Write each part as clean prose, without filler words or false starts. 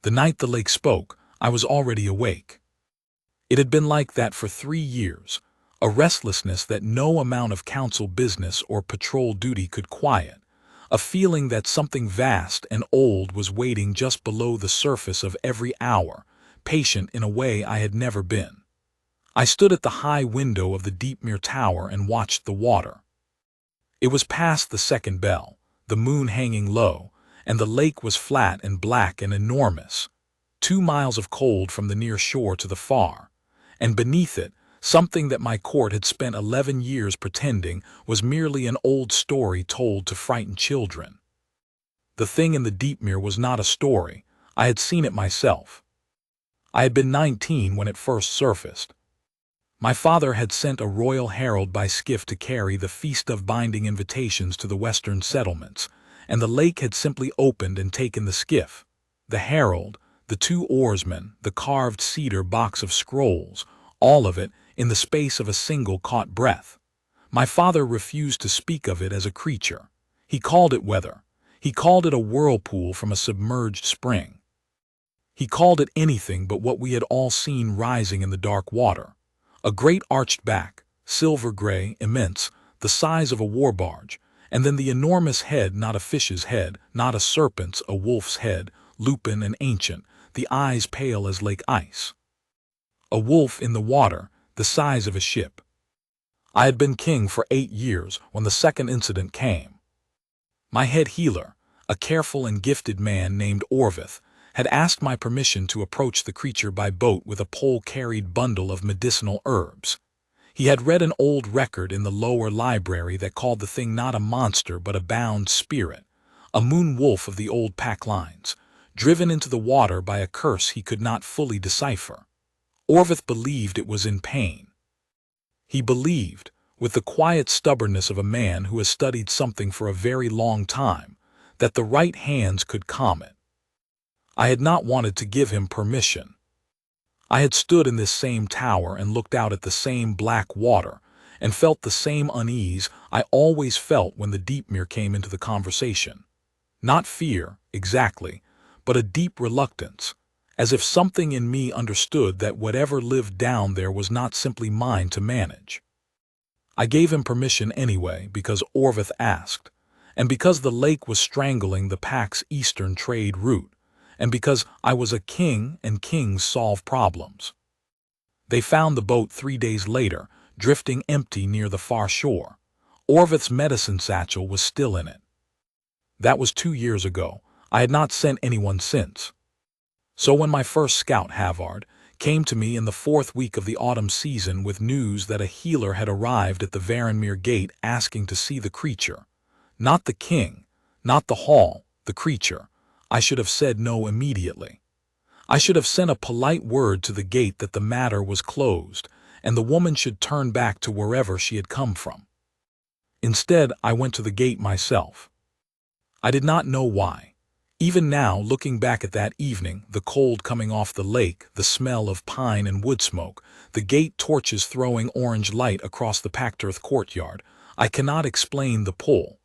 The night the lake spoke, I was already awake. It had been like that for 3 years, a restlessness that no amount of council business or patrol duty could quiet, a feeling that something vast and old was waiting just below the surface of every hour, patient in a way I had never been. I stood at the high window of the Deepmere Tower and watched the water. It was past the second bell, the moon hanging low, and the lake was flat and black and enormous, 2 miles of cold from the near shore to the far, and beneath it, something that my court had spent 11 years pretending was merely an old story told to frighten children. The thing in the Deepmere was not a story. I had seen it myself. I had been 19 when it first surfaced. My father had sent a royal herald by skiff to carry the Feast of Binding invitations to the western settlements, and the lake had simply opened and taken the skiff, the herald, the 2 oarsmen, the carved cedar box of scrolls, all of it in the space of a single caught breath. My father refused to speak of it as a creature. He called it weather. He called it a whirlpool from a submerged spring. He called it anything but what we had all seen rising in the dark water. A great arched back, silver gray, immense, the size of a war barge, and then the enormous head, not a fish's head, not a serpent's, a wolf's head, lupin and ancient, the eyes pale as lake ice. A wolf in the water, the size of a ship. I had been king for 8 years when the second incident came. My head healer, a careful and gifted man named Orvith, had asked my permission to approach the creature by boat with a pole-carried bundle of medicinal herbs. He had read an old record in the lower library that called the thing not a monster but a bound spirit, a moon wolf of the old pack lines, driven into the water by a curse he could not fully decipher. Orvith believed it was in pain. He believed, with the quiet stubbornness of a man who has studied something for a very long time, that the right hands could calm it. I had not wanted to give him permission. I had stood in this same tower and looked out at the same black water and felt the same unease I always felt when the Deepmere came into the conversation. Not fear, exactly, but a deep reluctance, as if something in me understood that whatever lived down there was not simply mine to manage. I gave him permission anyway because Orvith asked, and because the lake was strangling the pack's eastern trade route, and because I was a king and kings solve problems. They found the boat 3 days later, drifting empty near the far shore. Orvith's medicine satchel was still in it. That was 2 years ago. I had not sent anyone since. So when my first scout, Havard, came to me in the 4th week of the autumn season with news that a healer had arrived at the Varenmere gate asking to see the creature, not the king, not the hall, the creature, I should have said no immediately. I should have sent a polite word to the gate that the matter was closed and the woman should turn back to wherever she had come from. Instead, I went to the gate myself. I did not know why. Even now, looking back at that evening, the cold coming off the lake, the smell of pine and wood smoke, the gate torches throwing orange light across the packed earth courtyard, I cannot explain the pull.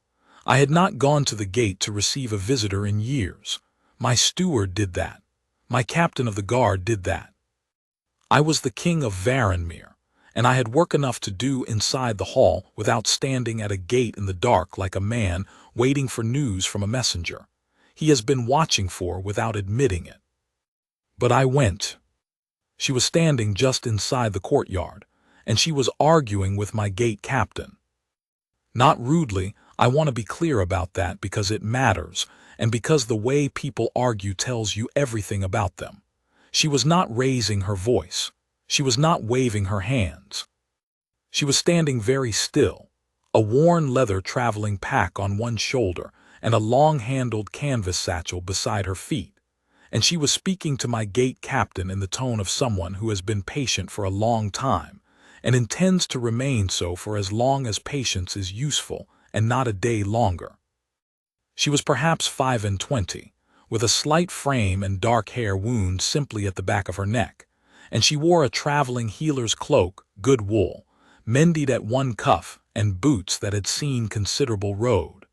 I had not gone to the gate to receive a visitor in years. My steward did that. My captain of the guard did that. I was the king of Varenmere, and I had work enough to do inside the hall without standing at a gate in the dark like a man waiting for news from a messenger he has been watching for without admitting it. But I went. She was standing just inside the courtyard, and she was arguing with my gate captain. Not rudely, I want to be clear about that because it matters, and because the way people argue tells you everything about them. She was not raising her voice. She was not waving her hands. She was standing very still, a worn leather traveling pack on one shoulder and a long-handled canvas satchel beside her feet, and she was speaking to my gate captain in the tone of someone who has been patient for a long time and intends to remain so for as long as patience is useful and not a day longer. She was perhaps 25, with a slight frame and dark hair wound simply at the back of her neck, and she wore a traveling healer's cloak, good wool, mended at one cuff, and boots that had seen considerable road.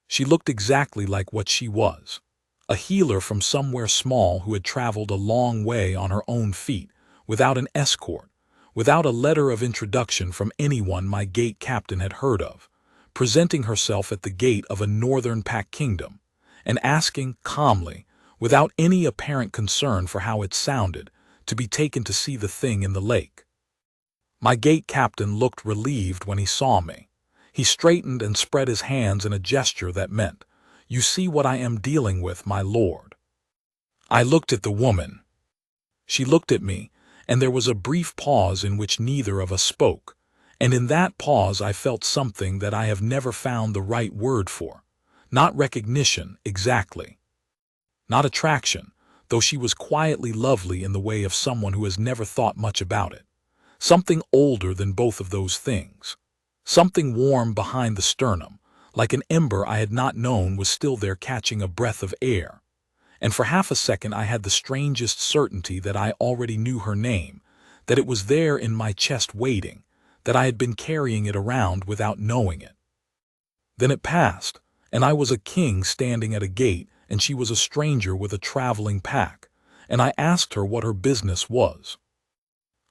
She looked exactly like what she was, A healer from somewhere small who had traveled a long way on her own feet, without an escort, without a letter of introduction from anyone my gate captain had heard of, presenting herself at the gate of a northern pack kingdom, and asking calmly, without any apparent concern for how it sounded, to be taken to see the thing in the lake. My gate captain looked relieved when he saw me. He straightened and spread his hands in a gesture that meant, "You see what I am dealing with, my lord." I looked at the woman. She looked at me, and there was a brief pause in which neither of us spoke, and in that pause I felt something that I have never found the right word for. Not recognition, exactly. Not attraction, though she was quietly lovely in the way of someone who has never thought much about it. Something older than both of those things. Something warm behind the sternum, like an ember I had not known was still there catching a breath of air. And for half a second I had the strangest certainty that I already knew her name, that it was there in my chest waiting, that I had been carrying it around without knowing it. Then it passed, and I was a king standing at a gate, and she was a stranger with a traveling pack, and I asked her what her business was.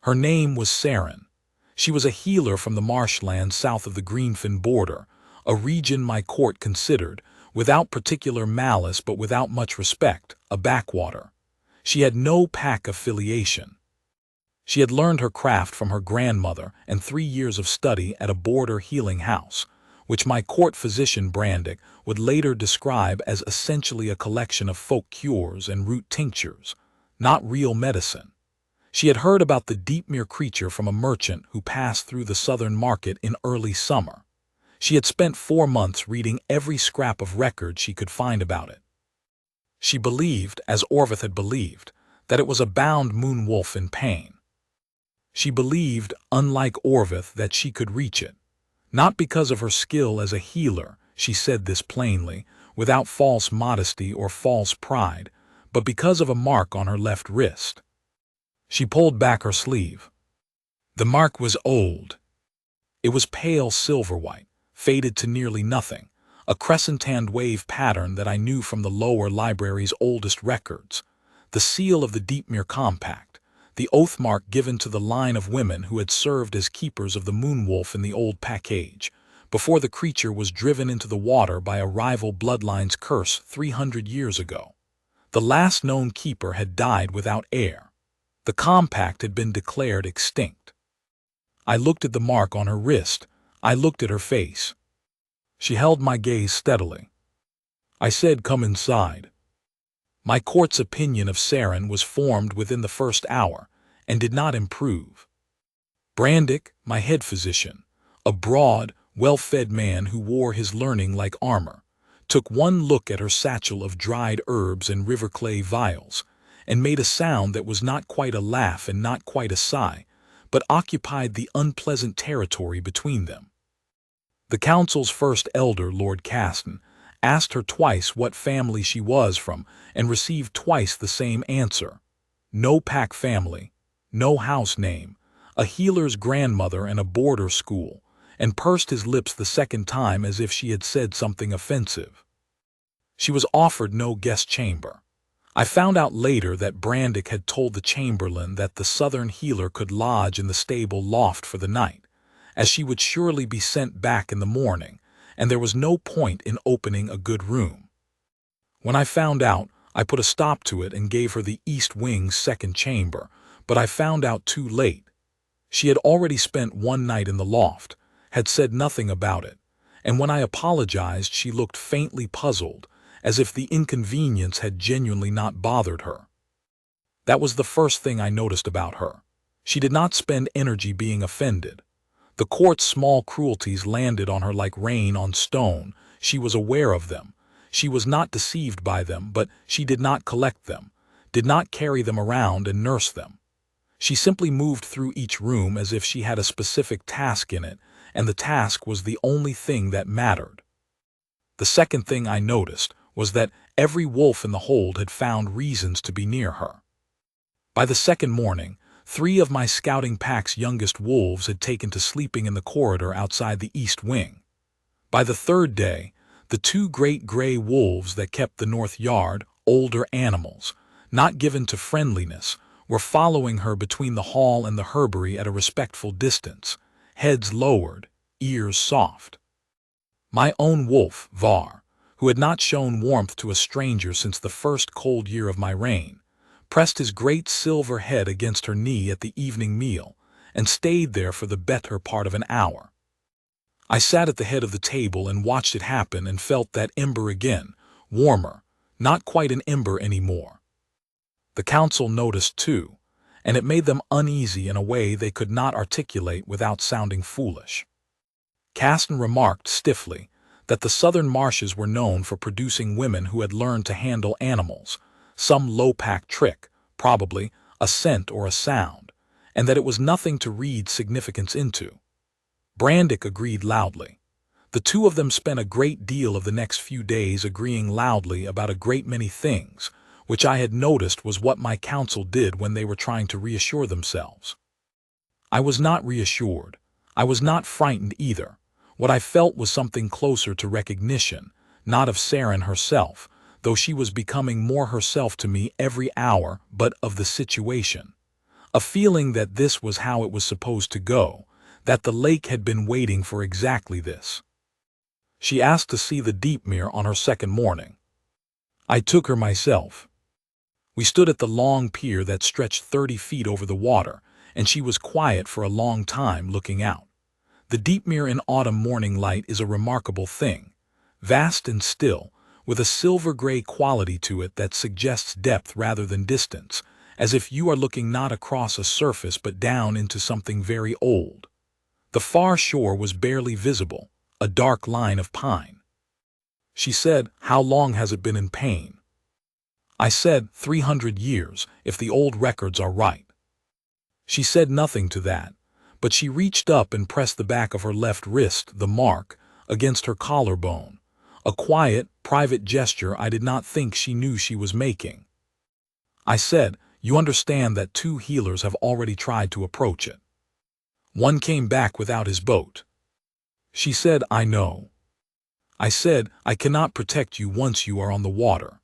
Her name was Saren. She was a healer from the marshlands south of the Greenfin border, a region my court considered, without particular malice but without much respect, a backwater. She had no pack affiliation. She had learned her craft from her grandmother and 3 years of study at a border healing house, which my court physician Brandick would later describe as essentially a collection of folk cures and root tinctures, not real medicine. She had heard about the Deepmere creature from a merchant who passed through the southern market in early summer. She had spent 4 months reading every scrap of record she could find about it. She believed, as Orvith had believed, that it was a bound moon wolf in pain. She believed, unlike Orvith, that she could reach it. Not because of her skill as a healer, she said this plainly, without false modesty or false pride, but because of a mark on her left wrist. She pulled back her sleeve. The mark was old. It was pale silver-white, faded to nearly nothing, a crescent-hand wave pattern that I knew from the lower library's oldest records, the seal of the Deepmere Compact, the oath mark given to the line of women who had served as keepers of the moonwolf in the old pack age, before the creature was driven into the water by a rival bloodline's curse 300 years ago. The last known keeper had died without heir. The compact had been declared extinct. I looked at the mark on her wrist. I looked at her face. She held my gaze steadily. I said, "Come inside." My court's opinion of Saren was formed within the first hour, and did not improve. Brandick, my head physician, a broad, well-fed man who wore his learning like armor, took one look at her satchel of dried herbs and river clay vials, and made a sound that was not quite a laugh and not quite a sigh, but occupied the unpleasant territory between them. The council's first elder, Lord Caston, asked her twice what family she was from, and received twice the same answer. No pack family, no house name, a healer's grandmother and a boarder school, and pursed his lips the second time as if she had said something offensive. She was offered no guest chamber. I found out later that Brandick had told the chamberlain that the southern healer could lodge in the stable loft for the night, as she would surely be sent back in the morning, and there was no point in opening a good room. When I found out, I put a stop to it and gave her the east wing's second chamber, but I found out too late. She had already spent one night in the loft, had said nothing about it, and when I apologized she looked faintly puzzled, as if the inconvenience had genuinely not bothered her. That was the first thing I noticed about her. She did not spend energy being offended. The court's small cruelties landed on her like rain on stone. She was aware of them. She was not deceived by them, but she did not collect them, did not carry them around and nurse them. She simply moved through each room as if she had a specific task in it, and the task was the only thing that mattered. The second thing I noticed was that every wolf in the hold had found reasons to be near her. By the second morning, 3 of my scouting pack's youngest wolves had taken to sleeping in the corridor outside the east wing. By the third day, the 2 great gray wolves that kept the north yard, older animals, not given to friendliness, were following her between the hall and the herbery at a respectful distance, heads lowered, ears soft. My own wolf, Var, who had not shown warmth to a stranger since the first cold year of my reign, pressed his great silver head against her knee at the evening meal, and stayed there for the better part of an hour. I sat at the head of the table and watched it happen and felt that ember again, warmer, not quite an ember anymore. The council noticed too, and it made them uneasy in a way they could not articulate without sounding foolish. Caston remarked stiffly that the southern marshes were known for producing women who had learned to handle animals, some low-pack trick, probably a scent or a sound, and that it was nothing to read significance into. Brandick agreed loudly. The two of them spent a great deal of the next few days agreeing loudly about a great many things, which I had noticed was what my council did when they were trying to reassure themselves. I was not reassured. I was not frightened either. What I felt was something closer to recognition, not of Saren herself, though she was becoming more herself to me every hour, but of the situation. A feeling that this was how it was supposed to go, that the lake had been waiting for exactly this. She asked to see the Deepmere on her second morning. I took her myself. We stood at the long pier that stretched 30 feet over the water, and she was quiet for a long time looking out. The Deepmere in autumn morning light is a remarkable thing, vast and still, with a silver-gray quality to it that suggests depth rather than distance, as if you are looking not across a surface but down into something very old. The far shore was barely visible, a dark line of pine. She said, "How long has it been in pain?" I said, 300 years, if the old records are right. She said nothing to that, but she reached up and pressed the back of her left wrist, the mark, against her collarbone, a quiet, private gesture I did not think she knew she was making. I said, "You understand that 2 healers have already tried to approach it. One came back without his boat." She said, "I know." I said, "I cannot protect you once you are on the water."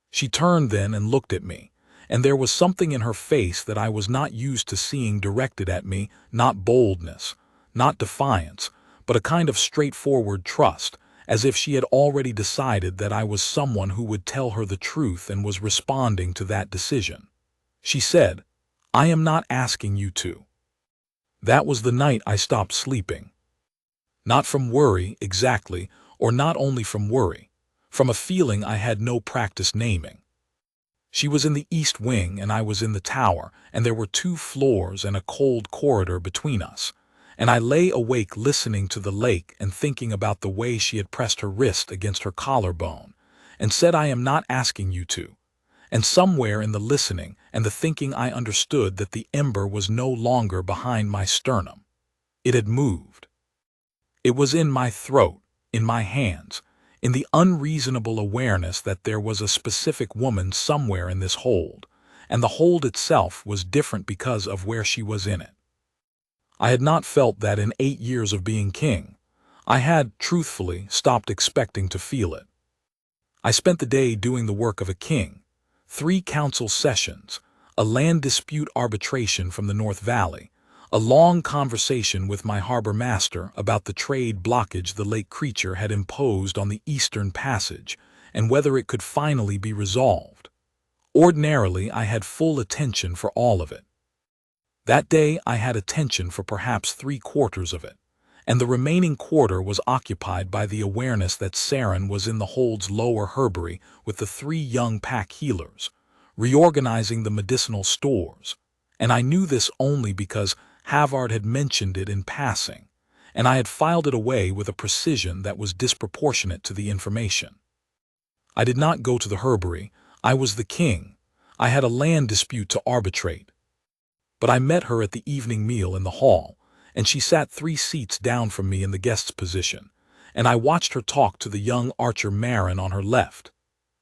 She turned then and looked at me, and there was something in her face that I was not used to seeing directed at me, not boldness, not defiance, but a kind of straightforward trust, as if she had already decided that I was someone who would tell her the truth and was responding to that decision. She said, "I am not asking you to." That was the night I stopped sleeping. Not from worry, exactly, or not only from worry, from a feeling I had no practice naming. She was in the east wing and I was in the tower, and there were 2 floors and a cold corridor between us, and I lay awake listening to the lake and thinking about the way she had pressed her wrist against her collarbone, and said, "I am not asking you to." And somewhere in the listening and the thinking I understood that the ember was no longer behind my sternum. It had moved. It was in my throat, in my hands, in the unreasonable awareness that there was a specific woman somewhere in this hold, and the hold itself was different because of where she was in it. I had not felt that in 8 years of being king. I had, truthfully, stopped expecting to feel it. I spent the day doing the work of a king, 3 council sessions, a land dispute arbitration from the North Valley, a long conversation with my harbor master about the trade blockage the lake creature had imposed on the Eastern Passage and whether it could finally be resolved. Ordinarily, I had full attention for all of it. That day I had attention for perhaps 3/4 of it, and the remaining quarter was occupied by the awareness that Saren was in the hold's lower herbery with the 3 young pack healers, reorganizing the medicinal stores, and I knew this only because Havard had mentioned it in passing, and I had filed it away with a precision that was disproportionate to the information. I did not go to the herbery. I was the king. I had a land dispute to arbitrate. But I met her at the evening meal in the hall, and she sat 3 seats down from me in the guest's position, and I watched her talk to the young archer Marin on her left.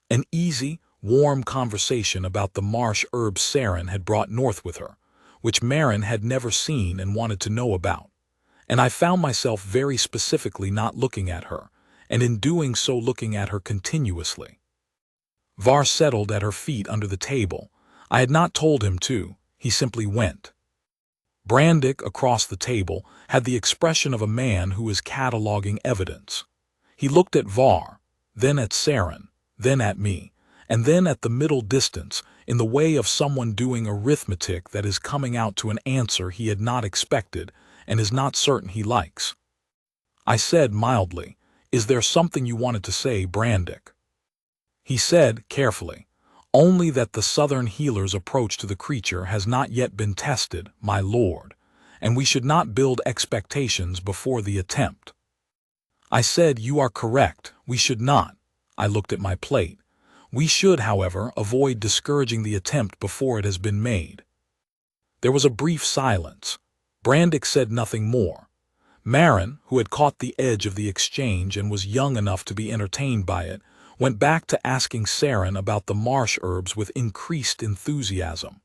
An easy, warm conversation about the marsh herbs Saren had brought north with her, which Marin had never seen and wanted to know about, and I found myself very specifically not looking at her, and in doing so looking at her continuously. Var settled at her feet under the table. I had not told him to, he simply went. Brandick, across the table, had the expression of a man who is cataloging evidence. He looked at Var, then at Saren, then at me, and then at the middle distance, in the way of someone doing arithmetic that is coming out to an answer he had not expected and is not certain he likes. I said mildly, "Is there something you wanted to say, Brandick?" He said, carefully, "Only that the Southern healer's approach to the creature has not yet been tested, my lord, and we should not build expectations before the attempt." I said, "You are correct, we should not." I looked at my plate. "We should, however, avoid discouraging the attempt before it has been made." There was a brief silence. Brandick said nothing more. Marin, who had caught the edge of the exchange and was young enough to be entertained by it, went back to asking Saren about the marsh herbs with increased enthusiasm.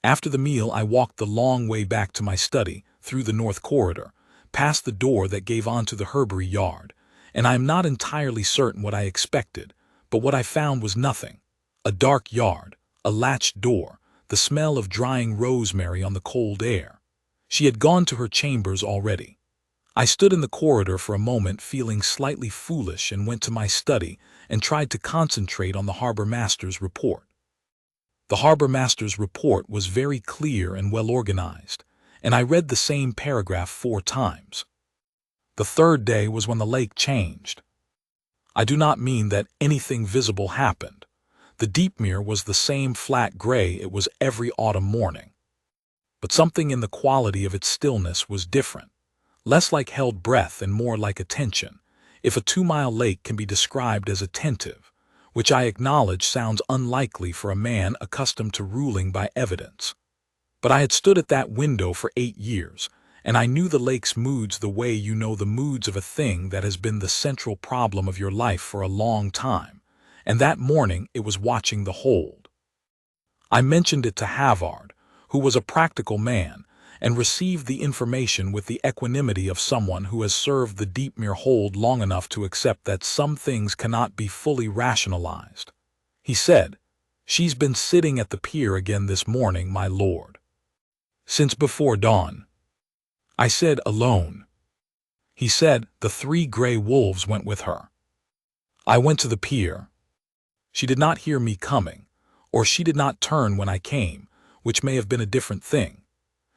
After the meal, I walked the long way back to my study, through the north corridor, past the door that gave onto the herbery yard, and I am not entirely certain what I expected, but what I found was nothing. A dark yard, a latched door, the smell of drying rosemary on the cold air. She had gone to her chambers already. I stood in the corridor for a moment, feeling slightly foolish, and went to my study and tried to concentrate on the harbor master's report. The harbor master's report was very clear and well organized, and I read the same paragraph 4 times. The third day was when the lake changed. I do not mean that anything visible happened. The Deepmere was the same flat gray it was every autumn morning. But something in the quality of its stillness was different, less like held breath and more like attention, if a 2-mile lake can be described as attentive, which I acknowledge sounds unlikely for a man accustomed to ruling by evidence. But I had stood at that window for 8 years, and I knew the lake's moods the way you know the moods of a thing that has been the central problem of your life for a long time, and that morning it was watching the hold. I mentioned it to Havard, who was a practical man, and received the information with the equanimity of someone who has served the Deepmere hold long enough to accept that some things cannot be fully rationalized. He said, "She's been sitting at the pier again this morning, my lord." "Since before dawn." I said, "Alone?" He said, "The 3 gray wolves went with her." I went to the pier. She did not hear me coming, or she did not turn when I came, which may have been a different thing.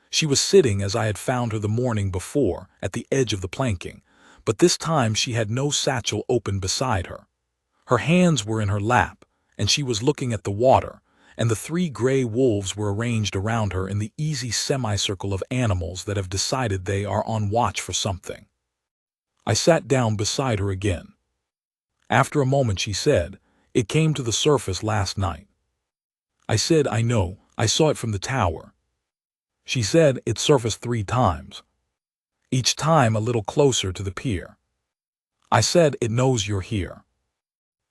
She was sitting as I had found her the morning before, at the edge of the planking, but this time she had no satchel open beside her. Her hands were in her lap, and she was looking at the water, and the 3 gray wolves were arranged around her in the easy semicircle of animals that have decided they are on watch for something. I sat down beside her again. After a moment she said, "It came to the surface last night." I said, "I know, I saw it from the tower." She said, "It surfaced 3 times. Each time a little closer to the pier." I said, "It knows you're here."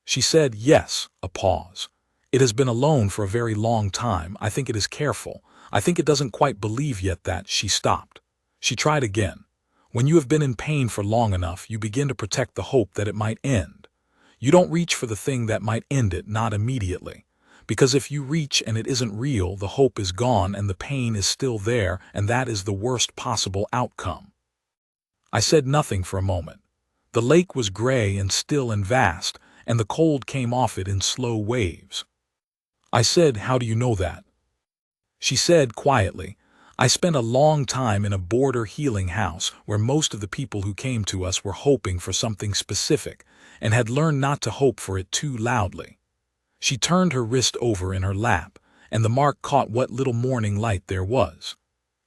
She said, "Yes," a pause. "It has been alone for a very long time. I think it is careful. I think it doesn't quite believe yet that." She stopped. She tried again. "When you have been in pain for long enough, you begin to protect the hope that it might end. You don't reach for the thing that might end it, not immediately. Because if you reach and it isn't real, the hope is gone and the pain is still there, and that is the worst possible outcome." I said nothing for a moment. The lake was gray and still and vast, and the cold came off it in slow waves. I said, "How do you know that?" She said quietly, "I spent a long time in a border healing house where most of the people who came to us were hoping for something specific and had learned not to hope for it too loudly." She turned her wrist over in her lap, and the mark caught what little morning light there was.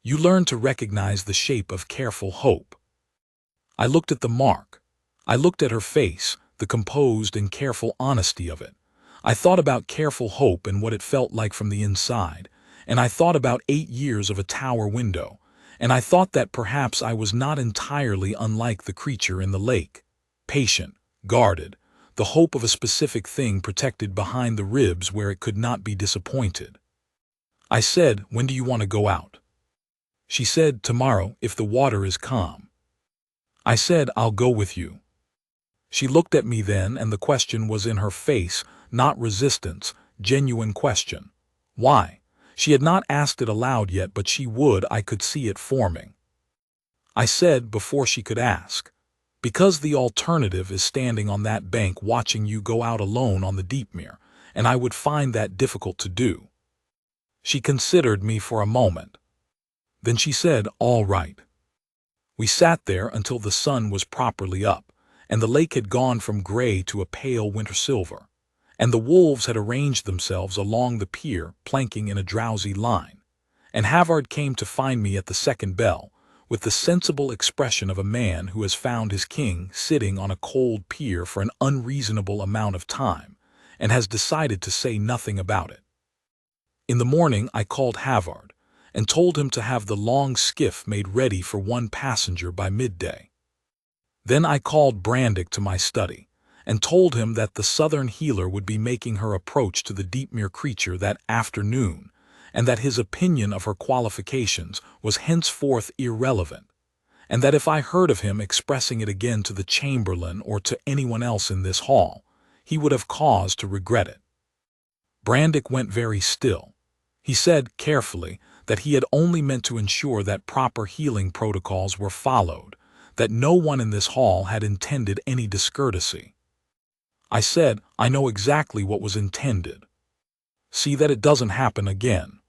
"You learn to recognize the shape of careful hope." I looked at the mark. I looked at her face, the composed and careful honesty of it. I thought about careful hope and what it felt like from the inside, and I thought about 8 years of a tower window, and I thought that perhaps I was not entirely unlike the creature in the lake. Patient, guarded, the hope of a specific thing protected behind the ribs where it could not be disappointed. I said, "When do you want to go out?" She said, "Tomorrow, if the water is calm." I said, "I'll go with you." She looked at me then, and the question was in her face, not resistance, genuine question. Why? She had not asked it aloud yet, but she would, I could see it forming. I said before she could ask, because the alternative is standing on that bank watching you go out alone on the Deepmere, and I would find that difficult to do. She considered me for a moment. Then she said, all right. We sat there until the sun was properly up, and the lake had gone from gray to a pale winter silver, and the wolves had arranged themselves along the pier, planking in a drowsy line, and Havard came to find me at the second bell, with the sensible expression of a man who has found his king sitting on a cold pier for an unreasonable amount of time, and has decided to say nothing about it. In the morning I called Havard, and told him to have the long skiff made ready for one passenger by midday. Then I called Brandick to my study, and told him that the southern healer would be making her approach to the Deepmere creature that afternoon, and that his opinion of her qualifications was henceforth irrelevant, and that if I heard of him expressing it again to the chamberlain or to anyone else in this hall, he would have cause to regret it. Brandick went very still. He said, carefully, that he had only meant to ensure that proper healing protocols were followed, that no one in this hall had intended any discourtesy. I said, I know exactly what was intended. See that it doesn't happen again.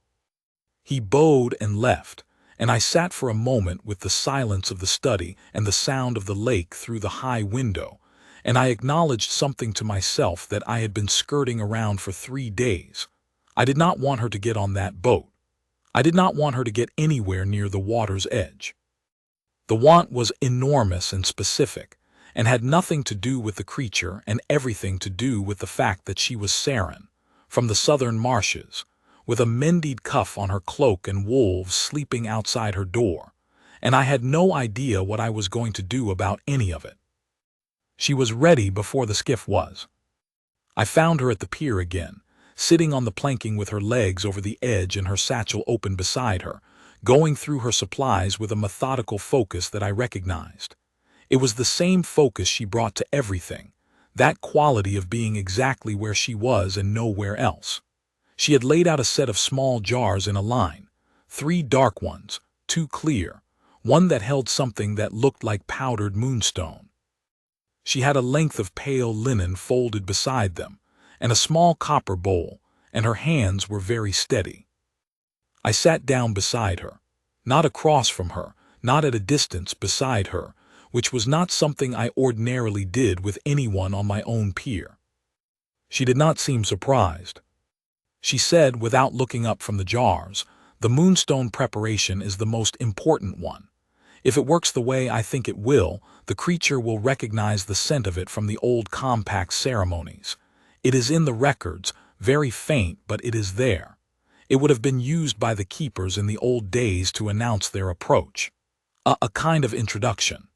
He bowed and left, and I sat for a moment with the silence of the study and the sound of the lake through the high window, and I acknowledged something to myself that I had been skirting around for 3 days. I did not want her to get on that boat. I did not want her to get anywhere near the water's edge. The want was enormous and specific, and had nothing to do with the creature and everything to do with the fact that she was Saren, from the southern marshes, with a mended cuff on her cloak and wolves sleeping outside her door, and I had no idea what I was going to do about any of it. She was ready before the skiff was. I found her at the pier again, sitting on the planking with her legs over the edge and her satchel open beside her, going through her supplies with a methodical focus that I recognized. It was the same focus she brought to everything, that quality of being exactly where she was and nowhere else. She had laid out a set of small jars in a line, 3 dark ones, 2 clear, one that held something that looked like powdered moonstone. She had a length of pale linen folded beside them, and a small copper bowl, and her hands were very steady. I sat down beside her, not across from her, not at a distance beside her, which was not something I ordinarily did with anyone on my own pier. She did not seem surprised. She said, without looking up from the jars, the moonstone preparation is the most important one. If it works the way I think it will, the creature will recognize the scent of it from the old compact ceremonies. It is in the records, very faint, but it is there. It would have been used by the keepers in the old days to announce their approach. A kind of introduction.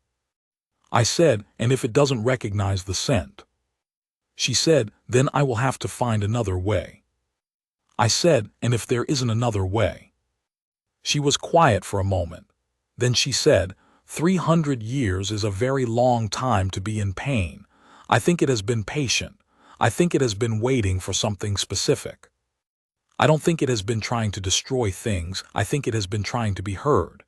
I said, and if it doesn't recognize the scent? She said, then I will have to find another way. I said, and if there isn't another way? She was quiet for a moment. Then she said, 300 years is a very long time to be in pain. I think it has been patient. I think it has been waiting for something specific. I don't think it has been trying to destroy things. I think it has been trying to be heard.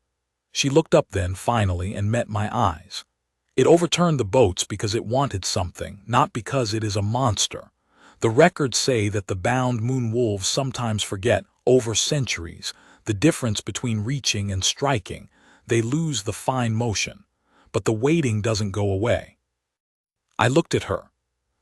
She looked up then, finally, and met my eyes. It overturned the boats because it wanted something, not because it is a monster. The records say that the bound moon wolves sometimes forget, over centuries, the difference between reaching and striking. They lose the fine motion, but the waiting doesn't go away. I looked at her.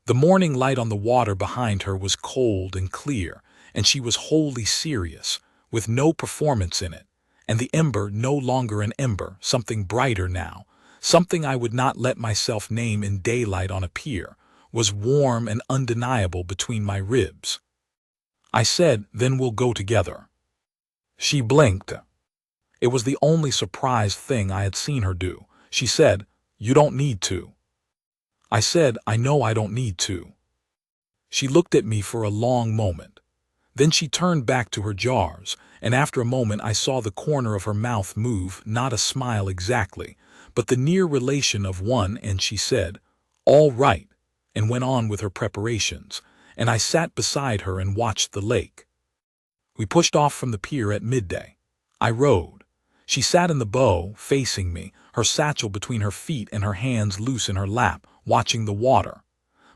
The morning light on the water behind her was cold and clear, and she was wholly serious, with no performance in it, and the ember no longer an ember, something brighter now, something I would not let myself name in daylight on a pier, was warm and undeniable between my ribs. I said, then we'll go together. She blinked. It was the only surprised thing I had seen her do. She said, you don't need to. I said, I know I don't need to. She looked at me for a long moment. Then she turned back to her jars, and after a moment I saw the corner of her mouth move, not a smile exactly, but the near relation of one, and she said, all right, and went on with her preparations, and I sat beside her and watched the lake. We pushed off from the pier at midday. I rowed. She sat in the bow, facing me, her satchel between her feet and her hands loose in her lap, watching the water.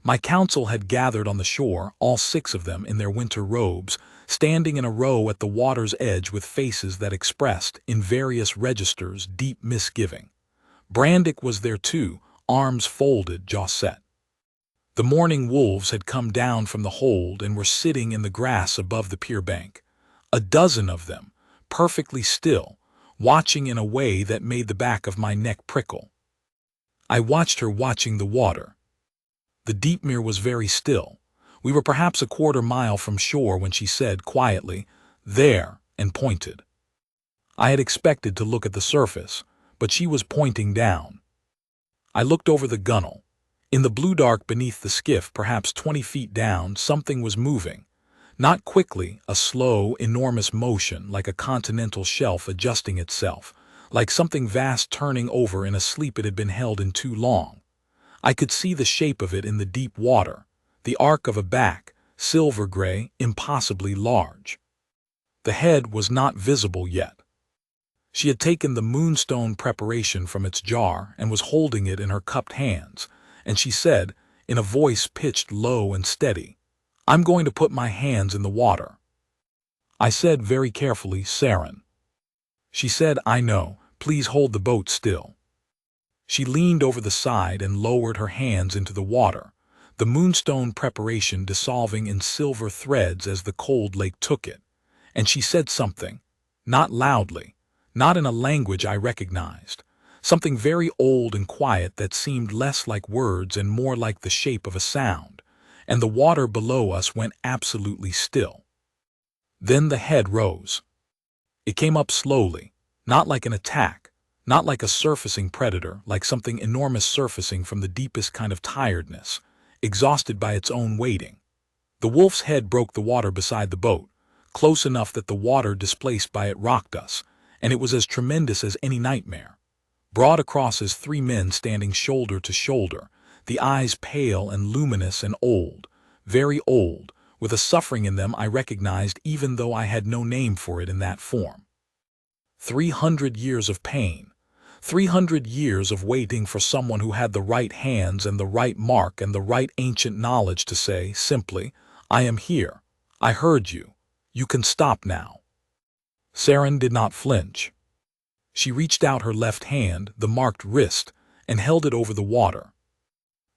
My council had gathered on the shore, all 6 of them in their winter robes, standing in a row at the water's edge with faces that expressed, in various registers, deep misgiving. Brandick was there too, arms folded, jaw set. The morning wolves had come down from the hold and were sitting in the grass above the pier bank. A dozen of them, perfectly still, watching in a way that made the back of my neck prickle. I watched her watching the water. The Deepmere was very still. We were perhaps a quarter mile from shore when she said quietly, "There," and pointed. I had expected to look at the surface, but she was pointing down. I looked over the gunwale. In the blue dark beneath the skiff, perhaps 20 feet down, something was moving. Not quickly, a slow, enormous motion, like a continental shelf adjusting itself, like something vast turning over in a sleep it had been held in too long. I could see the shape of it in the deep water, the arc of a back, silver gray, impossibly large. The head was not visible yet. She had taken the moonstone preparation from its jar and was holding it in her cupped hands, and she said, in a voice pitched low and steady, "I'm going to put my hands in the water." I said very carefully, "Saren." She said, "I know, please hold the boat still." She leaned over the side and lowered her hands into the water, the moonstone preparation dissolving in silver threads as the cold lake took it, and she said something, not loudly, not in a language I recognized, something very old and quiet that seemed less like words and more like the shape of a sound, and the water below us went absolutely still. Then the head rose. It came up slowly, not like an attack, not like a surfacing predator, like something enormous surfacing from the deepest kind of tiredness, exhausted by its own waiting. The wolf's head broke the water beside the boat, close enough that the water displaced by it rocked us, and it was as tremendous as any nightmare. Broad across as 3 men standing shoulder to shoulder, the eyes pale and luminous and old, very old, with a suffering in them I recognized even though I had no name for it in that form. 300 years of pain, 300 years of waiting for someone who had the right hands and the right mark and the right ancient knowledge to say, simply, "I am here. I heard you. You can stop now." Saren did not flinch. She reached out her left hand, the marked wrist, and held it over the water.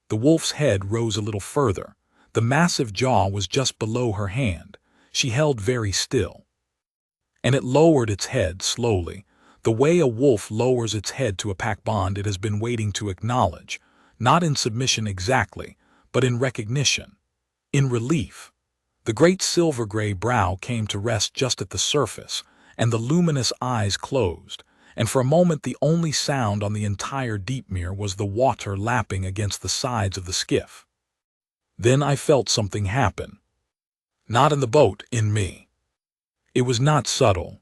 The wolf's head rose a little further. The massive jaw was just below her hand. She held very still. And it lowered its head slowly, the way a wolf lowers its head to a pack bond it has been waiting to acknowledge, not in submission exactly, but in recognition, in relief. The great silver-gray brow came to rest just at the surface, and the luminous eyes closed, and for a moment the only sound on the entire Deepmere was the water lapping against the sides of the skiff. Then I felt something happen. Not in the boat, in me. It was not subtle.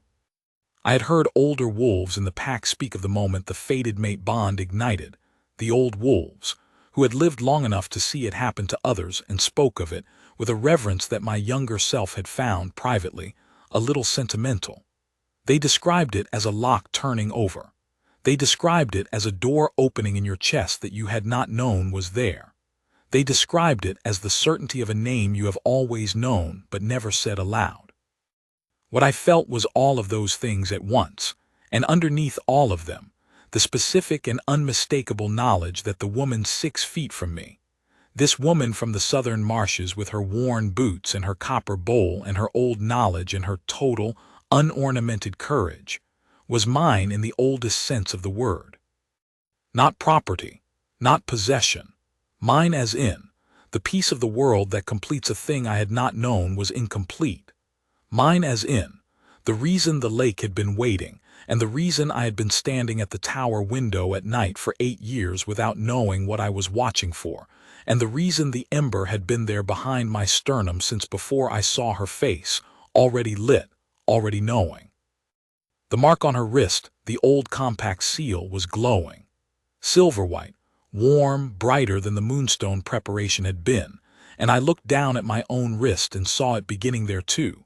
I had heard older wolves in the pack speak of the moment the fated mate bond ignited, the old wolves, who had lived long enough to see it happen to others and spoke of it with a reverence that my younger self had found, privately, a little sentimental. They described it as a lock turning over. They described it as a door opening in your chest that you had not known was there. They described it as the certainty of a name you have always known but never said aloud. What I felt was all of those things at once, and underneath all of them, the specific and unmistakable knowledge that the woman 6 feet from me, this woman from the southern marshes with her worn boots and her copper bowl and her old knowledge and her total, unornamented courage, was mine in the oldest sense of the word. Not property, not possession, mine as in, the piece of the world that completes a thing I had not known was incomplete. Mine as in, the reason the lake had been waiting, and the reason I had been standing at the tower window at night for 8 years without knowing what I was watching for, and the reason the ember had been there behind my sternum since before I saw her face, already lit, already knowing. The mark on her wrist, the old compact seal, was glowing. Silver white, warm, brighter than the moonstone preparation had been, and I looked down at my own wrist and saw it beginning there too.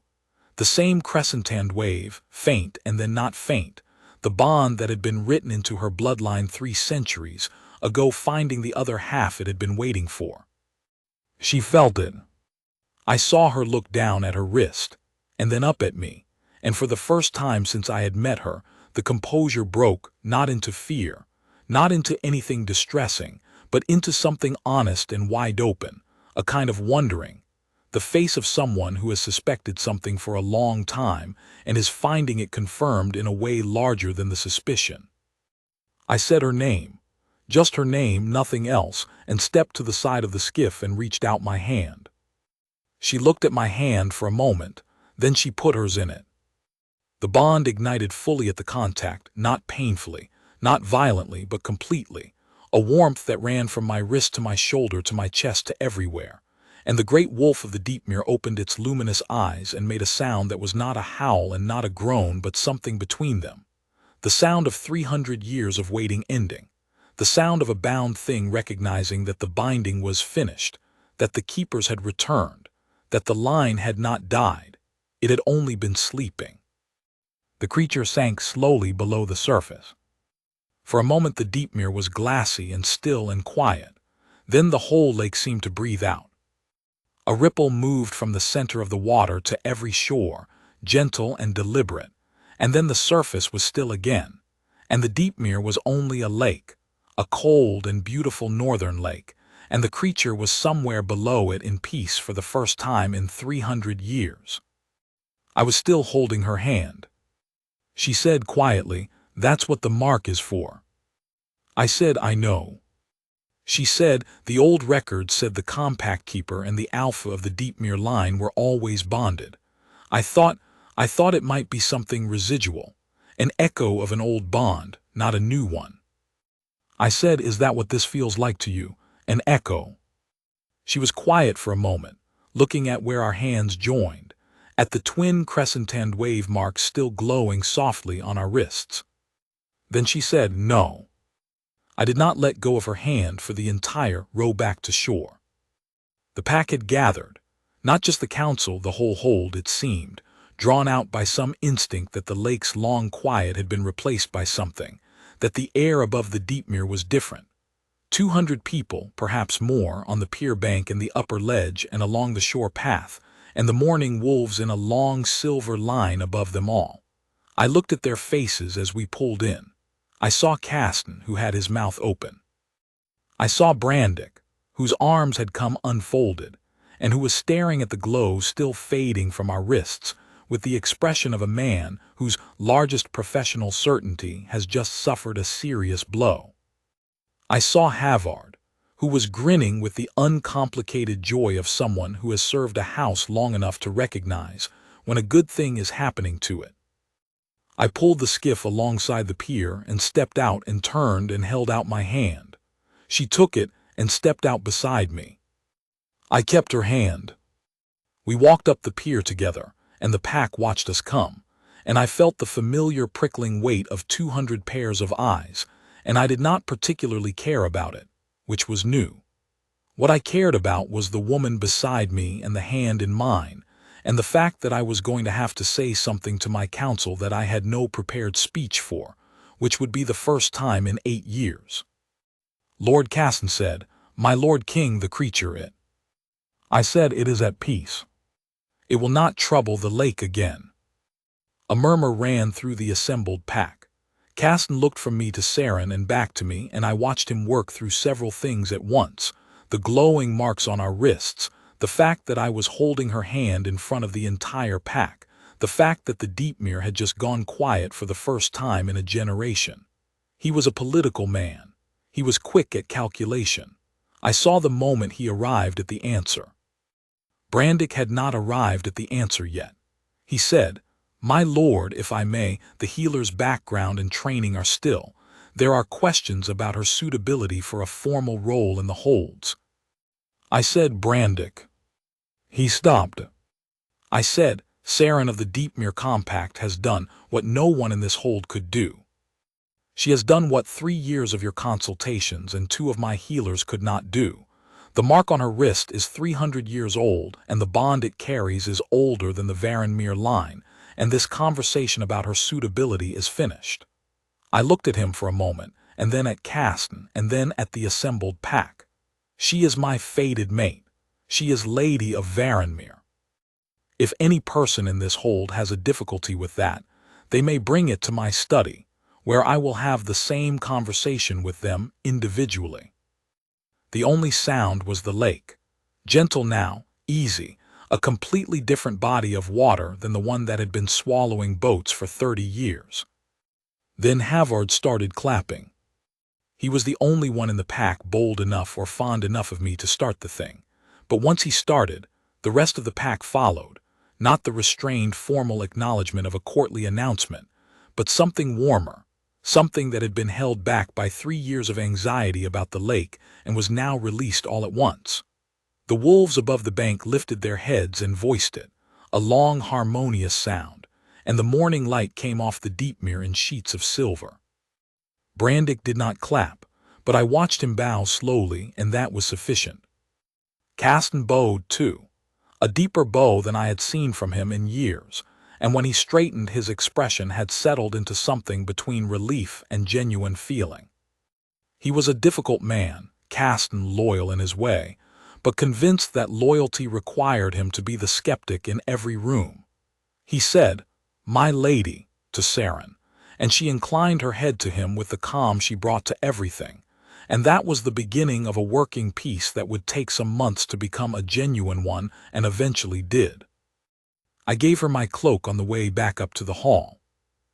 The same crescent wave, faint and then not faint, the bond that had been written into her bloodline 3 centuries ago, finding the other half it had been waiting for. She felt it. I saw her look down at her wrist, and then up at me, and for the first time since I had met her, the composure broke, not into fear, not into anything distressing, but into something honest and wide open, a kind of wondering, the face of someone who has suspected something for a long time and is finding it confirmed in a way larger than the suspicion. I said her name, just her name, nothing else, and stepped to the side of the skiff and reached out my hand. She looked at my hand for a moment, then she put hers in it. The bond ignited fully at the contact, not painfully, not violently, but completely, a warmth that ran from my wrist to my shoulder to my chest to everywhere, and the great wolf of the Deepmere opened its luminous eyes and made a sound that was not a howl and not a groan but something between them, the sound of 300 years of waiting ending, the sound of a bound thing recognizing that the binding was finished, that the keepers had returned, that the line had not died, it had only been sleeping. The creature sank slowly below the surface. For a moment the Deepmere was glassy and still and quiet. Then the whole lake seemed to breathe out. A ripple moved from the center of the water to every shore, gentle and deliberate, and then the surface was still again, and the Deepmere was only a lake, a cold and beautiful northern lake, and the creature was somewhere below it in peace for the first time in 300 years. I was still holding her hand. She said quietly, "That's what the mark is for." I said, "I know." She said, "The old record said the compact keeper and the alpha of the Deepmere line were always bonded. I thought it might be something residual, an echo of an old bond, not a new one." I said, "Is that what this feels like to you, an echo?" She was quiet for a moment, looking at where our hands joined, at the twin crescent wave marks still glowing softly on our wrists. Then she said, "No." I did not let go of her hand for the entire row back to shore. The pack had gathered, not just the council, the whole hold, it seemed, drawn out by some instinct that the lake's long quiet had been replaced by something, that the air above the Deepmere was different. 200 people, perhaps more, on the pier bank and the upper ledge and along the shore path, and the morning wolves in a long silver line above them all. I looked at their faces as we pulled in. I saw Caston, who had his mouth open. I saw Brandick, whose arms had come unfolded, and who was staring at the glow still fading from our wrists, with the expression of a man whose largest professional certainty has just suffered a serious blow. I saw Havard, who was grinning with the uncomplicated joy of someone who has served a house long enough to recognize when a good thing is happening to it. I pulled the skiff alongside the pier and stepped out and turned and held out my hand. She took it and stepped out beside me. I kept her hand. We walked up the pier together, and the pack watched us come, and I felt the familiar prickling weight of 200 pairs of eyes, and I did not particularly care about it, which was new. What I cared about was the woman beside me and the hand in mine, and the fact that I was going to have to say something to my counsel that I had no prepared speech for, which would be the first time in 8 years. Lord Caston said, "My Lord King, the creature it." I said, "It is at peace. It will not trouble the lake again." A murmur ran through the assembled pack. Caston looked from me to Saren and back to me, and I watched him work through several things at once, the glowing marks on our wrists, the fact that I was holding her hand in front of the entire pack, the fact that the Deepmere had just gone quiet for the first time in a generation. He was a political man. He was quick at calculation. I saw the moment he arrived at the answer. Brandick had not arrived at the answer yet. He said, "My lord, if I may, the healer's background and training are still. There are questions about her suitability for a formal role in the holds." I said, "Brandick." He stopped. I said, "Saren of the Deepmere Compact has done what no one in this hold could do. She has done what 3 years of your consultations and 2 of my healers could not do. The mark on her wrist is 300 years old, and the bond it carries is older than the Varanmere line, and this conversation about her suitability is finished. I looked at him for a moment, and then at Caston, and then at the assembled pack. She is my fated mate. She is Lady of Varanmere. If any person in this hold has a difficulty with that, they may bring it to my study, where I will have the same conversation with them individually. The only sound was the lake. Gentle now, easy, a completely different body of water than the one that had been swallowing boats for 30 years. Then Havard started clapping. He was the only one in the pack bold enough or fond enough of me to start the thing, but once he started, the rest of the pack followed, not the restrained formal acknowledgement of a courtly announcement, but something warmer, something that had been held back by 3 years of anxiety about the lake and was now released all at once. The wolves above the bank lifted their heads and voiced it, a long harmonious sound, and the morning light came off the Deepmere in sheets of silver. Brandick did not clap, but I watched him bow slowly, and that was sufficient. Caston bowed too, a deeper bow than I had seen from him in years, and when he straightened his expression had settled into something between relief and genuine feeling. He was a difficult man, Caston loyal in his way, but convinced that loyalty required him to be the skeptic in every room. He said, "My lady," to Saren, and she inclined her head to him with the calm she brought to everything, and that was the beginning of a working peace that would take some months to become a genuine one, and eventually did. I gave her my cloak on the way back up to the hall.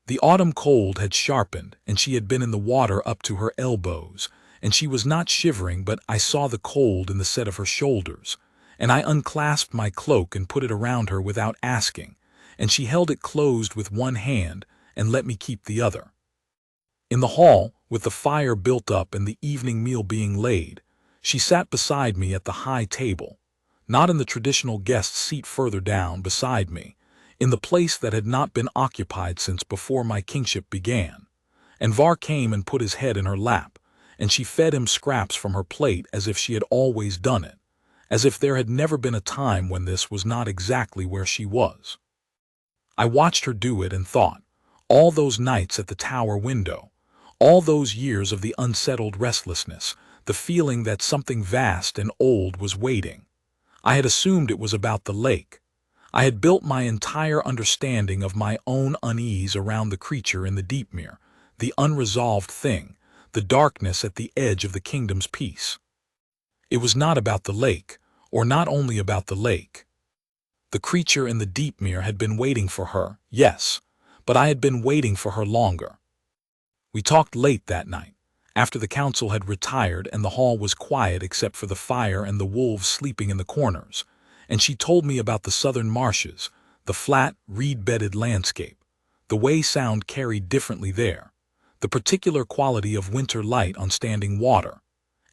The autumn cold had sharpened, and she had been in the water up to her elbows, and she was not shivering, but I saw the cold in the set of her shoulders, and I unclasped my cloak and put it around her without asking, and she held it closed with one hand and let me keep the other. In the hall, with the fire built up and the evening meal being laid, she sat beside me at the high table, not in the traditional guest seat further down beside me, in the place that had not been occupied since before my kingship began, and Var came and put his head in her lap, and she fed him scraps from her plate as if she had always done it, as if there had never been a time when this was not exactly where she was. I watched her do it and thought, all those nights at the tower window, all those years of the unsettled restlessness, the feeling that something vast and old was waiting. I had assumed it was about the lake. I had built my entire understanding of my own unease around the creature in the Deepmere, the unresolved thing, the darkness at the edge of the kingdom's peace. It was not about the lake, or not only about the lake. The creature in the Deepmere had been waiting for her, yes, but I had been waiting for her longer. We talked late that night, after the council had retired and the hall was quiet except for the fire and the wolves sleeping in the corners, and she told me about the southern marshes, the flat, reed-bedded landscape, the way sound carried differently there, the particular quality of winter light on standing water,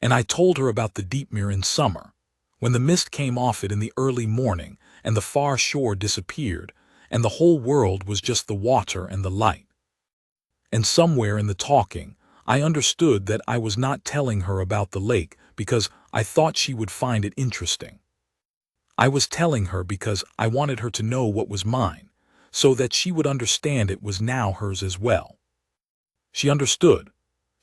and I told her about the Deepmere in summer, when the mist came off it in the early morning and the far shore disappeared, and the whole world was just the water and the light. And somewhere in the talking, I understood that I was not telling her about the lake because I thought she would find it interesting. I was telling her because I wanted her to know what was mine, so that she would understand it was now hers as well. She understood.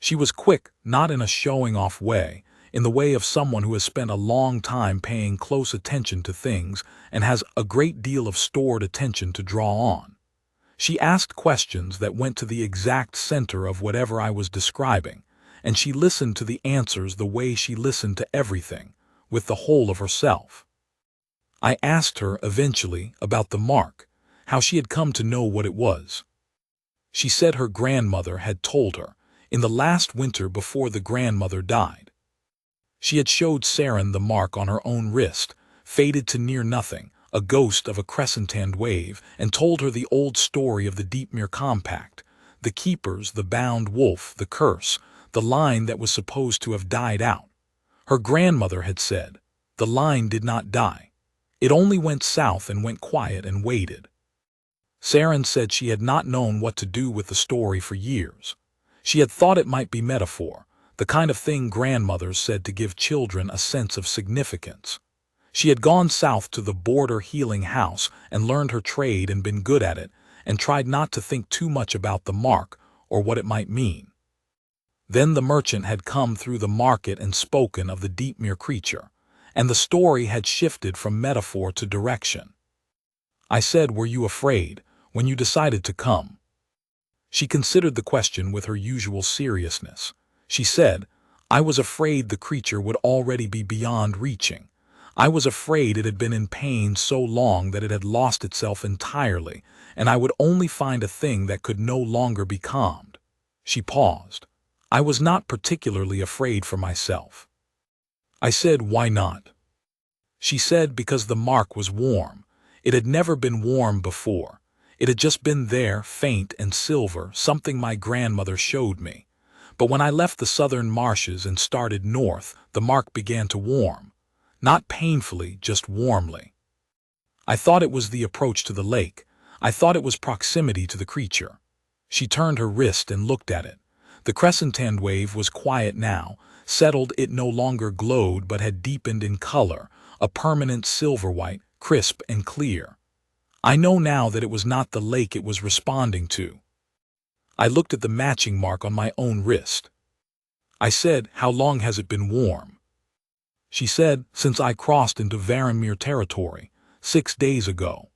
She was quick, not in a showing-off way, in the way of someone who has spent a long time paying close attention to things and has a great deal of stored attention to draw on. She asked questions that went to the exact center of whatever I was describing, and she listened to the answers the way she listened to everything, with the whole of herself. I asked her, eventually, about the mark, how she had come to know what it was. She said her grandmother had told her, in the last winter before the grandmother died. She had showed Saren the mark on her own wrist, faded to near nothing, a ghost of a crescentand wave, and told her the old story of the Deepmere Compact, the keepers, the bound wolf, the curse, the line that was supposed to have died out. Her grandmother had said, the line did not die. It only went south and went quiet and waited. Saren said she had not known what to do with the story for years. She had thought it might be metaphor, the kind of thing grandmothers said to give children a sense of significance. She had gone south to the border healing house and learned her trade and been good at it, and tried not to think too much about the mark or what it might mean. Then the merchant had come through the market and spoken of the Deepmere creature, and the story had shifted from metaphor to direction. I said, "Were you afraid when you decided to come?" She considered the question with her usual seriousness. She said, "I was afraid the creature would already be beyond reaching. I was afraid it had been in pain so long that it had lost itself entirely, and I would only find a thing that could no longer be calmed." She paused. I was not particularly afraid for myself. I said, "Why not?" She said, "Because the mark was warm. It had never been warm before. It had just been there, faint and silver, something my grandmother showed me. But when I left the southern marshes and started north, the mark began to warm. Not painfully, just warmly. I thought it was the approach to the lake. I thought it was proximity to the creature." She turned her wrist and looked at it. The crescent wave was quiet now, settled. It no longer glowed but had deepened in color, a permanent silver-white, crisp and clear. I know now that it was not the lake it was responding to. I looked at the matching mark on my own wrist. I said, "How long has it been warm?" She said, "Since I crossed into Werewolf territory, 6 days ago.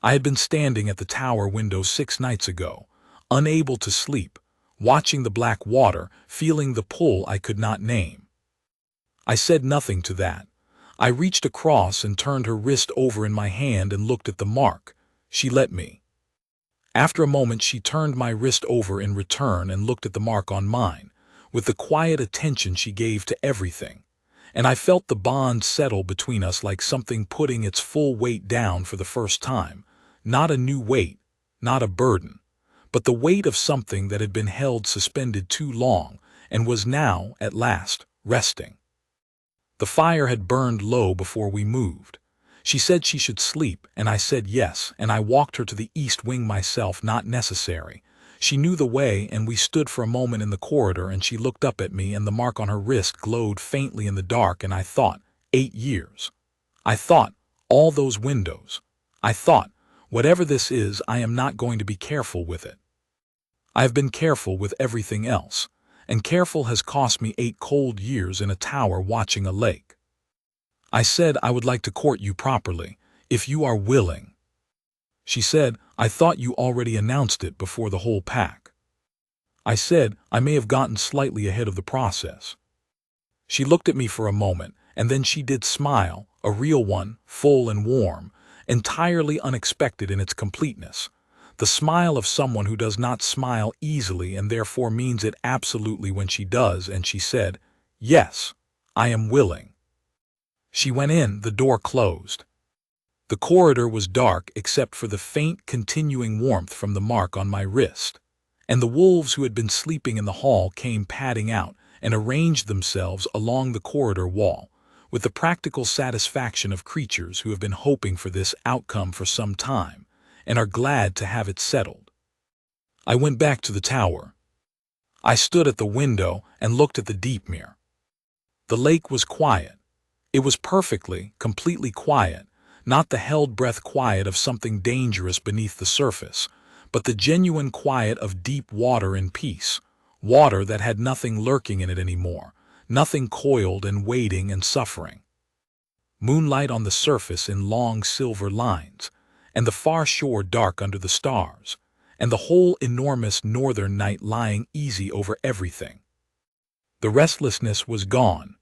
I had been standing at the tower window 6 nights ago, unable to sleep, watching the black water, feeling the pull I could not name." I said nothing to that. I reached across and turned her wrist over in my hand and looked at the mark. She let me. After a moment she turned my wrist over in return and looked at the mark on mine, with the quiet attention she gave to everything, and I felt the bond settle between us like something putting its full weight down for the first time. Not a new weight, not a burden, but the weight of something that had been held suspended too long and was now, at last, resting. The fire had burned low before we moved. She said she should sleep, and I said yes, and I walked her to the east wing myself. Not necessary. She knew the way, and we stood for a moment in the corridor, and she looked up at me, and the mark on her wrist glowed faintly in the dark, and I thought, 8 years. I thought, all those windows. I thought, whatever this is, I am not going to be careful with it. I have been careful with everything else, and careful has cost me 8 cold years in a tower watching a lake. I said, "I would like to court you properly, if you are willing." She said, "I thought you already announced it before the whole pack." I said, "I may have gotten slightly ahead of the process." She looked at me for a moment, and then she did smile, a real one, full and warm, entirely unexpected in its completeness. The smile of someone who does not smile easily and therefore means it absolutely when she does, and she said, "Yes, I am willing." She went in, the door closed. The corridor was dark except for the faint continuing warmth from the mark on my wrist, and the wolves who had been sleeping in the hall came padding out and arranged themselves along the corridor wall, with the practical satisfaction of creatures who have been hoping for this outcome for some time, and are glad to have it settled. I went back to the tower. I stood at the window and looked at the Deepmere. The lake was quiet. It was perfectly, completely quiet, not the held breath quiet of something dangerous beneath the surface, but the genuine quiet of deep water in peace, water that had nothing lurking in it anymore, nothing coiled and waiting and suffering. Moonlight on the surface in long silver lines, and the far shore dark under the stars, and the whole enormous northern night lying easy over everything. The restlessness was gone.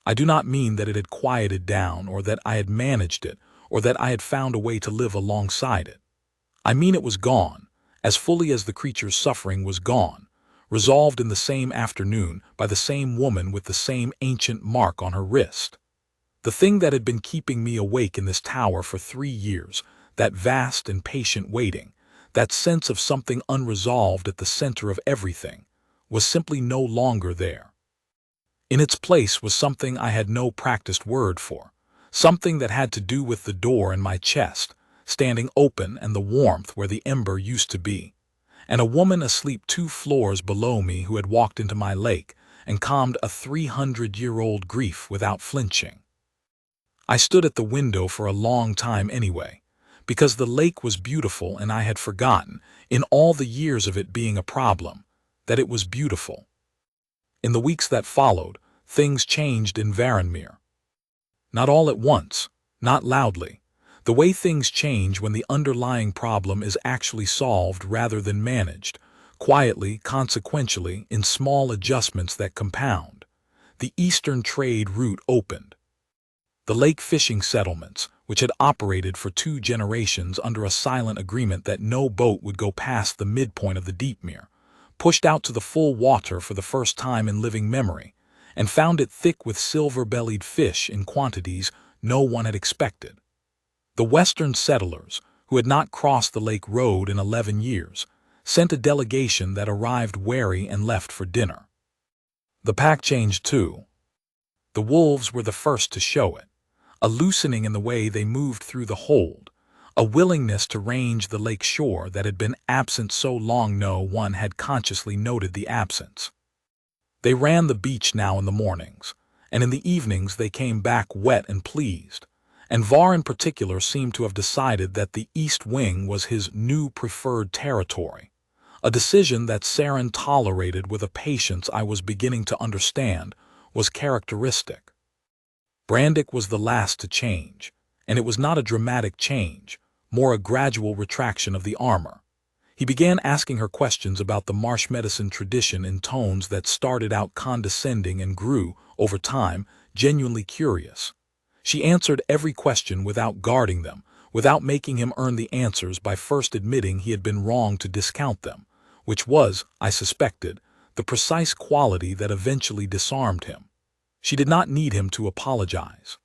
I do not mean that it had quieted down, or that I had managed it, or that I had found a way to live alongside it. I mean it was gone, as fully as the creature's suffering was gone, resolved in the same afternoon by the same woman with the same ancient mark on her wrist. The thing that had been keeping me awake in this tower for 3 years, that vast and patient waiting, that sense of something unresolved at the center of everything, was simply no longer there. In its place was something I had no practiced word for, something that had to do with the door in my chest, standing open, and the warmth where the ember used to be, and a woman asleep 2 floors below me who had walked into my lake, and calmed a 300-year-old grief without flinching. I stood at the window for a long time anyway, because the lake was beautiful and I had forgotten, in all the years of it being a problem, that it was beautiful. In the weeks that followed, things changed in Varanmere. Not all at once, not loudly. The way things change when the underlying problem is actually solved rather than managed, quietly, consequentially, in small adjustments that compound. The eastern trade route opened. The lake fishing settlements, which had operated for 2 generations under a silent agreement that no boat would go past the midpoint of the Deepmere, pushed out to the full water for the first time in living memory, and found it thick with silver-bellied fish in quantities no one had expected. The western settlers, who had not crossed the lake road in 11 years, sent a delegation that arrived wary and left for dinner. The pack changed too. The wolves were the first to show it, a loosening in the way they moved through the hold, a willingness to range the lake shore that had been absent so long no one had consciously noted the absence. They ran the beach now in the mornings, and in the evenings they came back wet and pleased, and Var in particular seemed to have decided that the East Wing was his new preferred territory, a decision that Saren tolerated with a patience I was beginning to understand was characteristic. Brandick was the last to change, and it was not a dramatic change, more a gradual retraction of the armor. He began asking her questions about the marsh medicine tradition in tones that started out condescending and grew, over time, genuinely curious. She answered every question without guarding them, without making him earn the answers by first admitting he had been wrong to discount them, which was, I suspected, the precise quality that eventually disarmed him. She did not need him to apologize.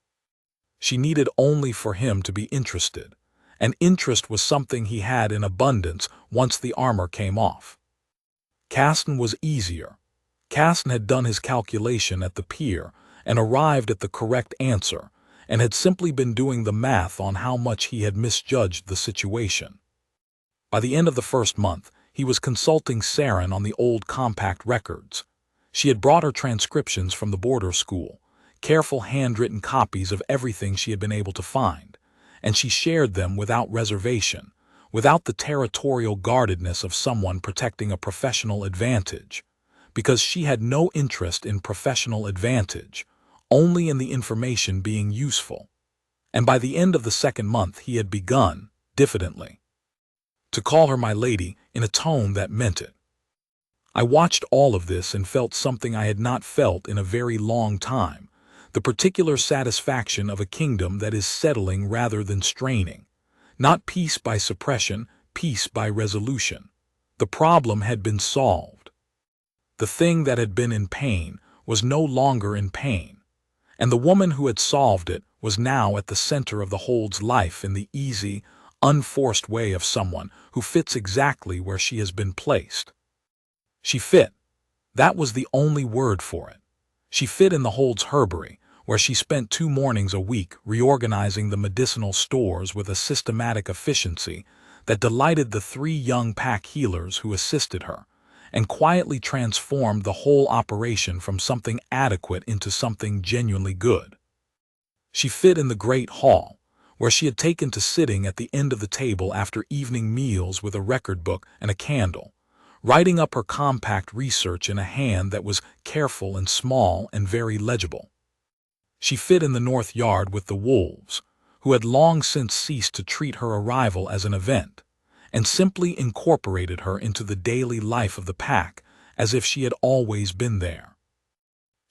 She needed only for him to be interested, and interest was something he had in abundance once the armor came off. Caston was easier. Caston had done his calculation at the pier and arrived at the correct answer, and had simply been doing the math on how much he had misjudged the situation. By the end of the first month, he was consulting Saren on the old compact records. She had brought her transcriptions from the border school, careful handwritten copies of everything she had been able to find, and she shared them without reservation, without the territorial guardedness of someone protecting a professional advantage, because she had no interest in professional advantage, only in the information being useful. And by the end of the second month he had begun, diffidently, to call her my lady in a tone that meant it. I watched all of this and felt something I had not felt in a very long time, the particular satisfaction of a kingdom that is settling rather than straining, not peace by suppression, peace by resolution. The problem had been solved. The thing that had been in pain was no longer in pain, and the woman who had solved it was now at the center of the hold's life in the easy, unforced way of someone who fits exactly where she has been placed. She fit. That was the only word for it. She fit in the hold's herbery, where she spent 2 mornings a week reorganizing the medicinal stores with a systematic efficiency that delighted the 3 young pack healers who assisted her, and quietly transformed the whole operation from something adequate into something genuinely good. She fit in the great hall, where she had taken to sitting at the end of the table after evening meals with a record book and a candle, writing up her compact research in a hand that was careful and small and very legible. She fit in the north yard with the wolves, who had long since ceased to treat her arrival as an event, and simply incorporated her into the daily life of the pack as if she had always been there.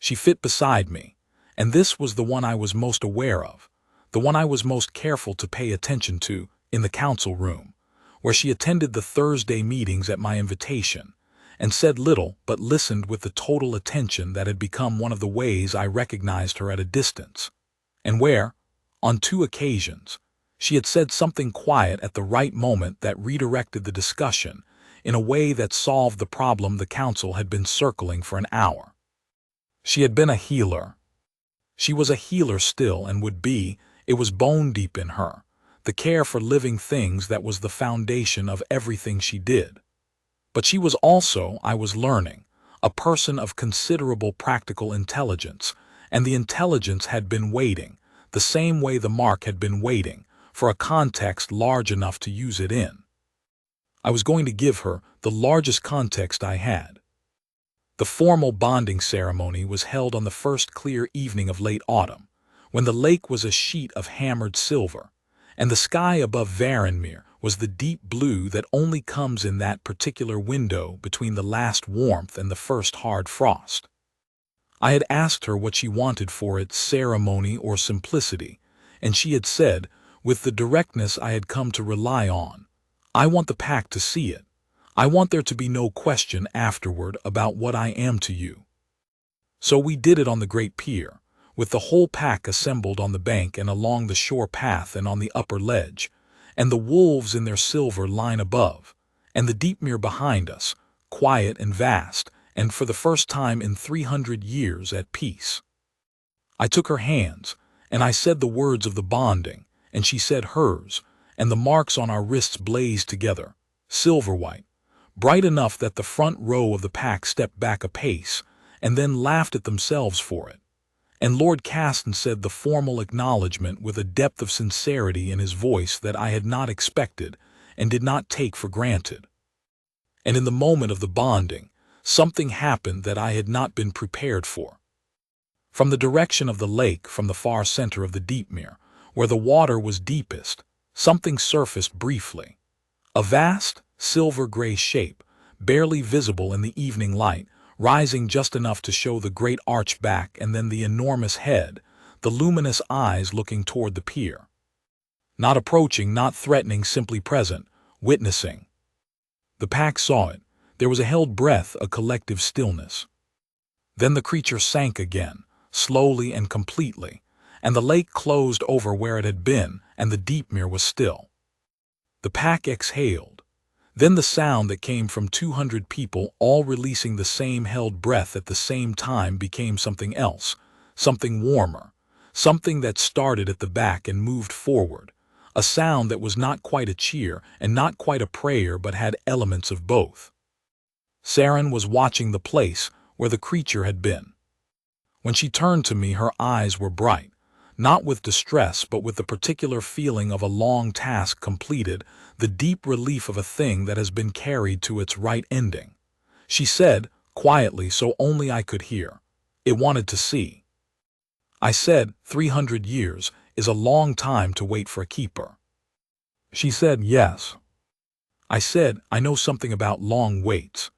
She fit beside me, and this was the one I was most aware of, the one I was most careful to pay attention to, in the council room, where she attended the Thursday meetings at my invitation, and said little but listened with the total attention that had become one of the ways I recognized her at a distance, and where, on 2 occasions, she had said something quiet at the right moment that redirected the discussion in a way that solved the problem the council had been circling for an hour. She had been a healer. She was a healer still and would be. It was bone deep in her, the care for living things that was the foundation of everything she did. But she was also, I was learning, a person of considerable practical intelligence, and the intelligence had been waiting, the same way the mark had been waiting, for a context large enough to use it in. I was going to give her the largest context I had. The formal bonding ceremony was held on the first clear evening of late autumn, when the lake was a sheet of hammered silver, and the sky above Varenmere was the deep blue that only comes in that particular window between the last warmth and the first hard frost. I had asked her what she wanted for its ceremony or simplicity, and she had said, with the directness I had come to rely on, "I want the pack to see it. I want there to be no question afterward about what I am to you." So we did it on the great pier, with the whole pack assembled on the bank and along the shore path and on the upper ledge, and the wolves in their silver line above, and the deep mere behind us, quiet and vast, and for the first time in 300 years at peace. I took her hands, and I said the words of the bonding, and she said hers, and the marks on our wrists blazed together, silver-white, bright enough that the front row of the pack stepped back a pace, and then laughed at themselves for it. And Lord Caston said the formal acknowledgment with a depth of sincerity in his voice that I had not expected and did not take for granted. And in the moment of the bonding, something happened that I had not been prepared for. From the direction of the lake, from the far center of the Deepmere, where the water was deepest, something surfaced briefly. A vast, silver-gray shape, barely visible in the evening light, rising just enough to show the great arch back and then the enormous head, the luminous eyes looking toward the pier. Not approaching, not threatening, simply present, witnessing. The pack saw it. There was a held breath, a collective stillness. Then the creature sank again, slowly and completely, and the lake closed over where it had been, and the Deepmere was still. The pack exhaled. Then the sound that came from 200 people all releasing the same held breath at the same time became something else, something warmer, something that started at the back and moved forward, a sound that was not quite a cheer and not quite a prayer but had elements of both. Saren was watching the place where the creature had been. When she turned to me, her eyes were bright, not with distress but with the particular feeling of a long task completed, the deep relief of a thing that has been carried to its right ending. She said, quietly so only I could hear, "It wanted to see." I said, 300 years is a long time to wait for a keeper. She said, "Yes." I said, "I know something about long waits."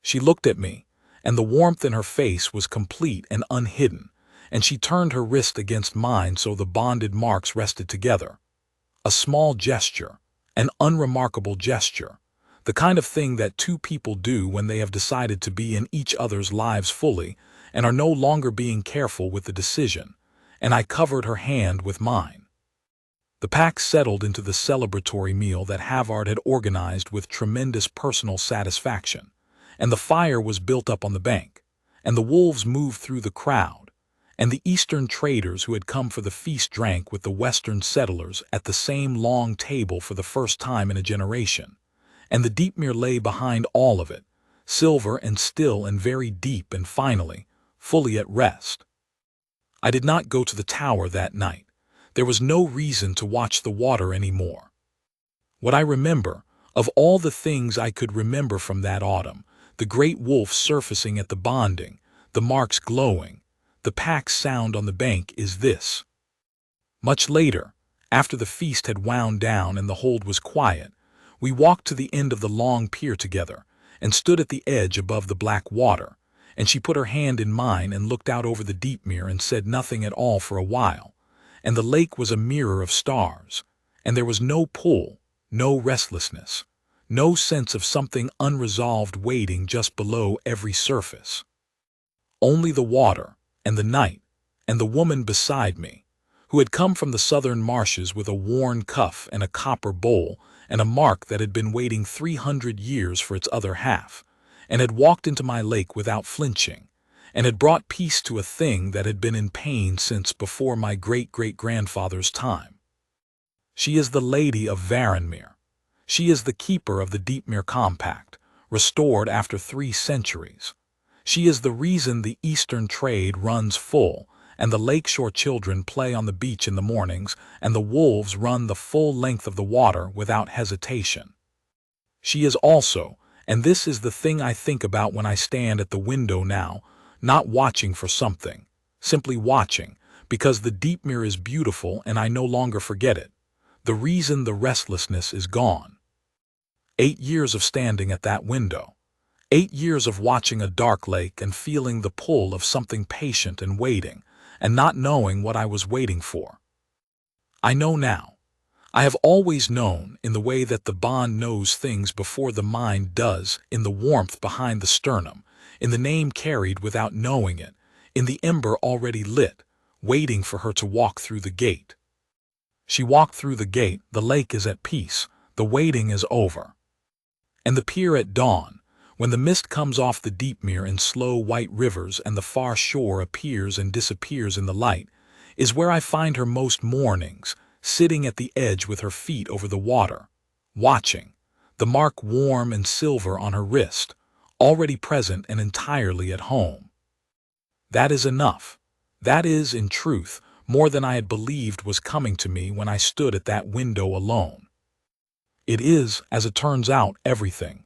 She looked at me, and the warmth in her face was complete and unhidden, and she turned her wrist against mine so the bonded marks rested together. A small gesture, an unremarkable gesture, the kind of thing that two people do when they have decided to be in each other's lives fully and are no longer being careful with the decision, and I covered her hand with mine. The pack settled into the celebratory meal that Havard had organized with tremendous personal satisfaction, and the fire was built up on the bank, and the wolves moved through the crowd, and the Eastern traders who had come for the feast drank with the Western settlers at the same long table for the first time in a generation, and the Deepmere lay behind all of it, silver and still and very deep and finally, fully at rest. I did not go to the tower that night. There was no reason to watch the water any more. What I remember, of all the things I could remember from that autumn, the great wolf surfacing at the bonding, the marks glowing, the pack's sound on the bank, is this. Much later, after the feast had wound down and the hold was quiet, we walked to the end of the long pier together and stood at the edge above the black water, and she put her hand in mine and looked out over the Deepmere and said nothing at all for a while, and the lake was a mirror of stars, and there was no pull, no restlessness, no sense of something unresolved waiting just below every surface. Only the water, and the night, and the woman beside me, who had come from the southern marshes with a worn cuff and a copper bowl and a mark that had been waiting 300 years for its other half, and had walked into my lake without flinching, and had brought peace to a thing that had been in pain since before my great-great-grandfather's time. She is the Lady of Varenmere. She is the keeper of the Deepmere Compact, restored after 3 centuries. She is the reason the Eastern trade runs full, and the lakeshore children play on the beach in the mornings, and the wolves run the full length of the water without hesitation. She is also, and this is the thing I think about when I stand at the window now, not watching for something, simply watching, because the deep mirror is beautiful and I no longer forget it. The reason the restlessness is gone. 8 years of standing at that window. 8 years of watching a dark lake and feeling the pull of something patient and waiting, and not knowing what I was waiting for. I know now. I have always known, in the way that the bond knows things before the mind does, in the warmth behind the sternum, in the name carried without knowing it, in the ember already lit, waiting for her to walk through the gate. She walked through the gate, the lake is at peace, the waiting is over. And the pier at dawn, when the mist comes off the deep mere in slow white rivers and the far shore appears and disappears in the light, is where I find her most mornings, sitting at the edge with her feet over the water, watching, the mark warm and silver on her wrist, already present and entirely at home. That is enough. That is, in truth, more than I had believed was coming to me when I stood at that window alone. It is, as it turns out, everything.